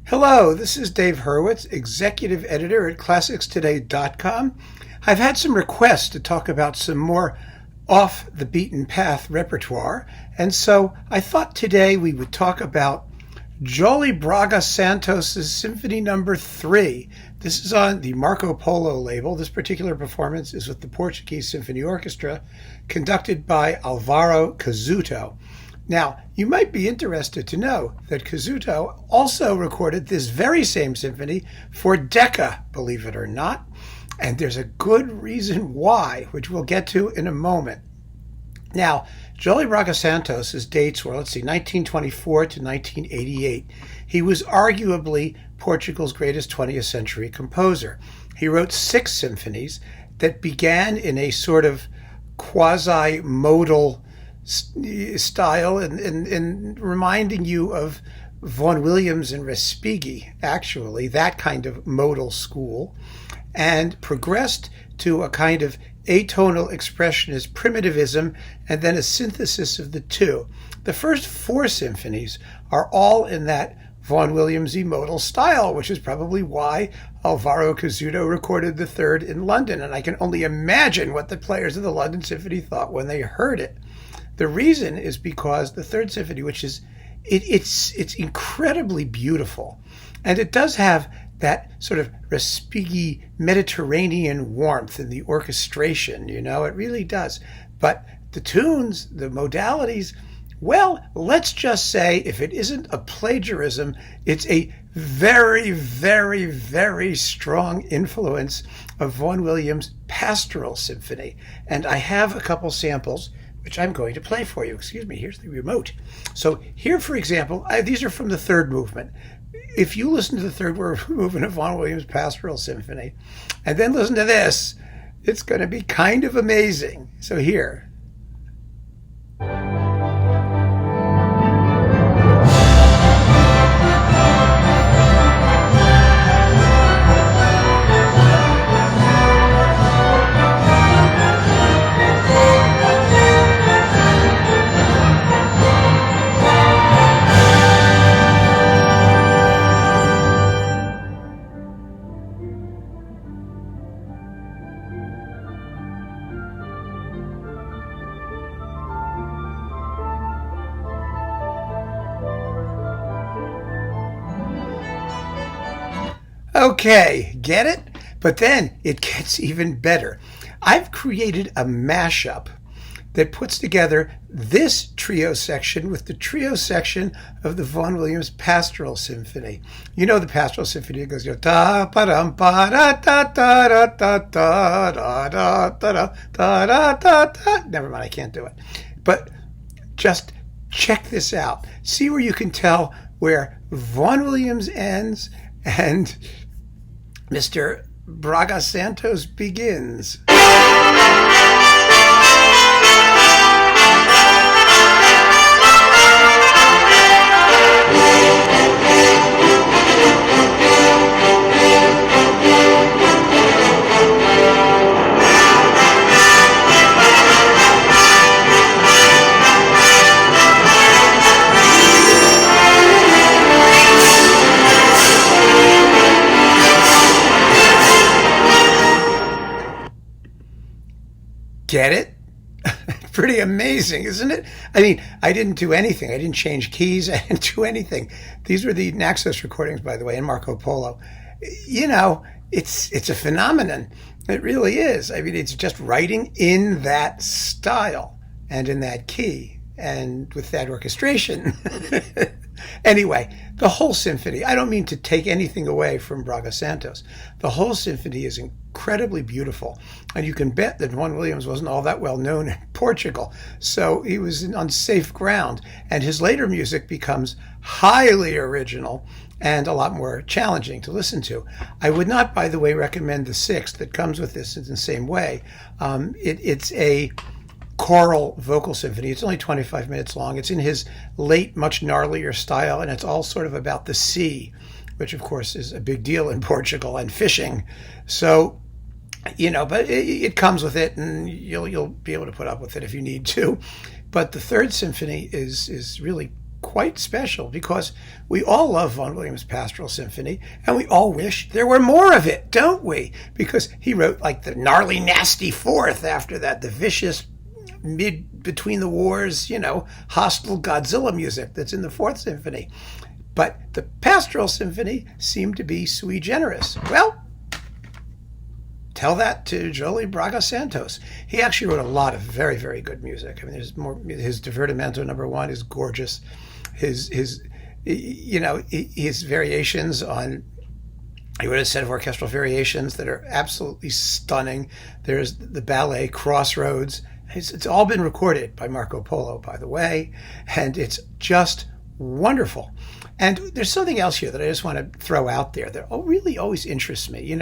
Hello, this is Dave Hurwitz, Executive Editor at ClassicsToday.com. I've had some requests to talk about some more off-the-beaten-path repertoire, and so I thought today we would talk about Joly Braga Santos' Symphony No. 3. This is on the Marco Polo label. This particular performance is with the Portuguese Symphony Orchestra, conducted by Álvaro Cazuto. Now, you might be interested to know that Cazuto also recorded this very same symphony for Decca, believe it or not, and there's a good reason why, which we'll get to in a moment. Now, Joly Braga Santos' dates were, 1924 to 1988. He was arguably Portugal's greatest 20th century composer. He wrote 6 symphonies that began in a sort of quasi-modal style and reminding you of Vaughan Williams and Respighi, actually, that kind of modal school, and progressed to a kind of atonal expressionist primitivism and then a synthesis of the two. The first 4 symphonies are all in that Vaughan Williams-y modal style, which is probably why Álvaro Cazuto recorded the third in London, and I can only imagine what the players of the London Symphony thought when they heard it. The reason is because the third symphony, which is it's incredibly beautiful, and it does have that sort of Respighi Mediterranean warmth in the orchestration, it really does. But the tunes, the modalities, well, let's just say if it isn't a plagiarism, it's a very, very, very strong influence of Vaughan Williams' Pastoral Symphony. And I have a couple samples which I'm going to play for you. Excuse me, here's the remote. So here, for example, these are from the third movement. If you listen to the third movement of Vaughan Williams' Pastoral Symphony, and then listen to this, it's going to be kind of amazing. So here. Okay, get it? But then it gets even better. I've created a mashup that puts together this trio section with the trio section of the Vaughan Williams Pastoral Symphony. You know the Pastoral Symphony, it goes, da pa dum pa da da da da da da da da da da da da. Never mind, I can't do it. But just check this out. See where you can tell where Vaughan Williams ends and Mr. Braga Santos begins. Get it? Pretty amazing, isn't it? I mean, I didn't do anything. I didn't change keys. I didn't do anything. These were the Naxos recordings, by the way, in Marco Polo. It's a phenomenon. It really is. I mean, it's just writing in that style and in that key and with that orchestration. Anyway, the whole symphony, I don't mean to take anything away from Braga Santos. The whole symphony is incredibly beautiful. And you can bet that Vaughan Williams wasn't all that well known in Portugal. So he was on safe ground. And his later music becomes highly original and a lot more challenging to listen to. I would not, by the way, recommend the sixth that comes with this in the same way. It's a choral vocal symphony. It's only 25 minutes long. It's in his late, much gnarlier style, and it's all sort of about the sea, which of course is a big deal in Portugal, and fishing. So, but it comes with it, and you'll be able to put up with it if you need to. But the third symphony is really quite special because we all love Vaughan Williams' Pastoral Symphony, and we all wish there were more of it, don't we? Because he wrote like the gnarly, nasty fourth after that, the vicious between the wars, hostile Godzilla music that's in the Fourth Symphony. But the Pastoral Symphony seemed to be sui generis. Well, tell that to Joly, Braga, Santos. He actually wrote a lot of very, very good music. I mean, there's more. His Divertimento No. 1 is gorgeous. His variations on. He wrote a set of orchestral variations that are absolutely stunning. There's the ballet Crossroads. It's all been recorded by Marco Polo, by the way, and it's just wonderful. And there's something else here that I just want to throw out there that really always interests me.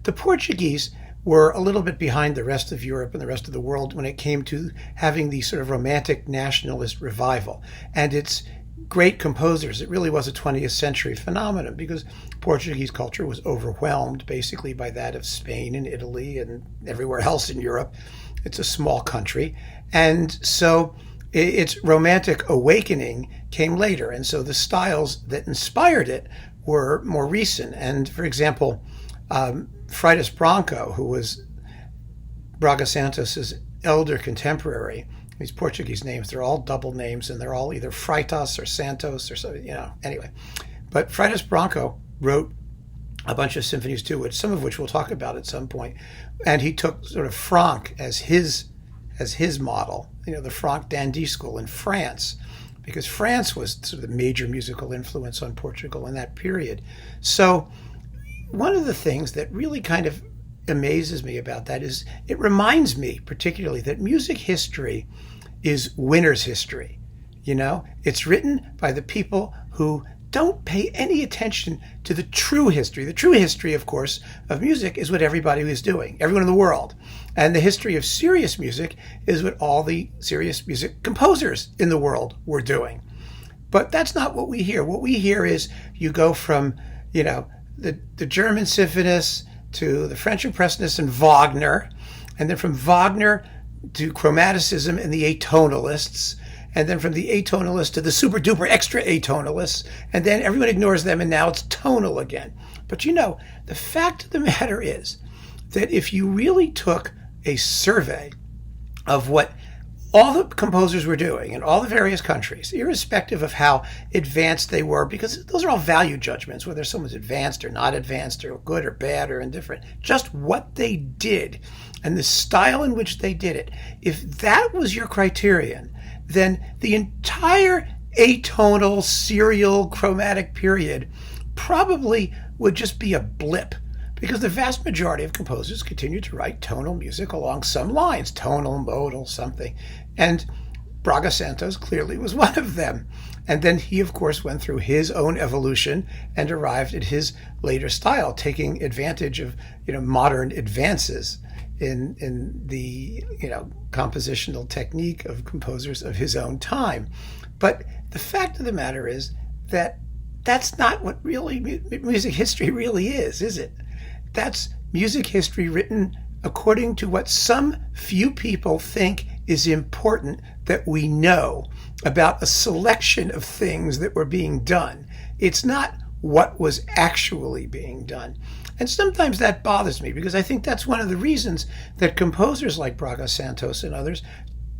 The Portuguese were a little bit behind the rest of Europe and the rest of the world when it came to having the sort of romantic nationalist revival. And it's great composers. It really was a 20th century phenomenon because Portuguese culture was overwhelmed basically by that of Spain and Italy and everywhere else in Europe. It's a small country. And so its romantic awakening came later. And so the styles that inspired it were more recent. And for example, Fritas Branco, who was Braga Santos's elder contemporary, these Portuguese names, they're all double names and they're all either Freitas or Santos or something, anyway. But Fritas Branco wrote a bunch of symphonies too, some of which we'll talk about at some point. And he took sort of Franck as his model, the Franck Dandy school in France, because France was sort of the major musical influence on Portugal in that period. So one of the things that really kind of amazes me about that is it reminds me particularly that music history is winner's history. It's written by the people who don't pay any attention to the true history. The true history, of course, of music is what everybody is doing, everyone in the world. And the history of serious music is what all the serious music composers in the world were doing. But that's not what we hear. What we hear is you go from, the German symphonists to the French impressionists and Wagner, and then from Wagner to chromaticism and the atonalists, and then from the atonalists to the super duper extra atonalists, and then everyone ignores them and now it's tonal again. But the fact of the matter is that if you really took a survey of what all the composers were doing in all the various countries, irrespective of how advanced they were, because those are all value judgments, whether someone's advanced or not advanced or good or bad or indifferent, just what they did and the style in which they did it. If that was your criterion, then the entire atonal, serial, chromatic period probably would just be a blip, because the vast majority of composers continue to write tonal music along some lines, tonal, modal, something. And Braga Santos clearly was one of them. And then he, of course, went through his own evolution and arrived at his later style, taking advantage of modern advances in the compositional technique of composers of his own time. But the fact of the matter is that that's not what really music history really is it? That's music history written according to what some few people think is important that we know about a selection of things that were being done. It's not what was actually being done. And sometimes that bothers me, because I think that's one of the reasons that composers like Braga Santos and others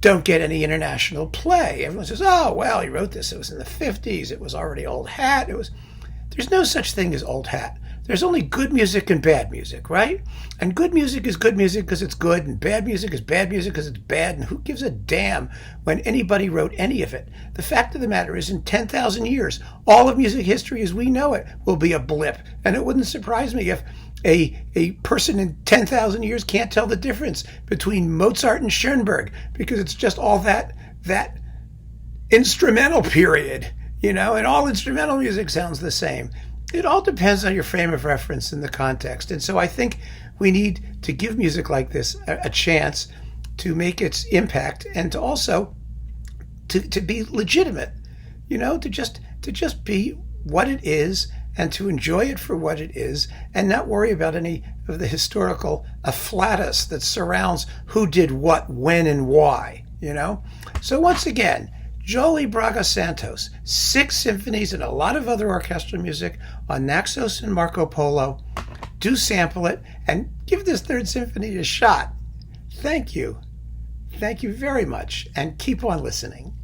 don't get any international play. Everyone says, oh, well, he wrote this, it was in the 50s, it was already old hat. There's no such thing as old hat. There's only good music and bad music, right? And good music is good music because it's good, and bad music is bad music because it's bad, and who gives a damn when anybody wrote any of it? The fact of the matter is, in 10,000 years, all of music history as we know it will be a blip. And it wouldn't surprise me if a person in 10,000 years can't tell the difference between Mozart and Schoenberg, because it's just all that instrumental period, and all instrumental music sounds the same. It all depends on your frame of reference and the context. And so I think we need to give music like this a chance to make its impact, and to also to be legitimate, to just be what it is, and to enjoy it for what it is, and not worry about any of the historical afflatus that surrounds who did what, when, and why, So once again, Joly, Braga, Santos, 6 symphonies and a lot of other orchestral music on Naxos and Marco Polo. Do sample it and give this third symphony a shot. Thank you. Thank you very much, and keep on listening.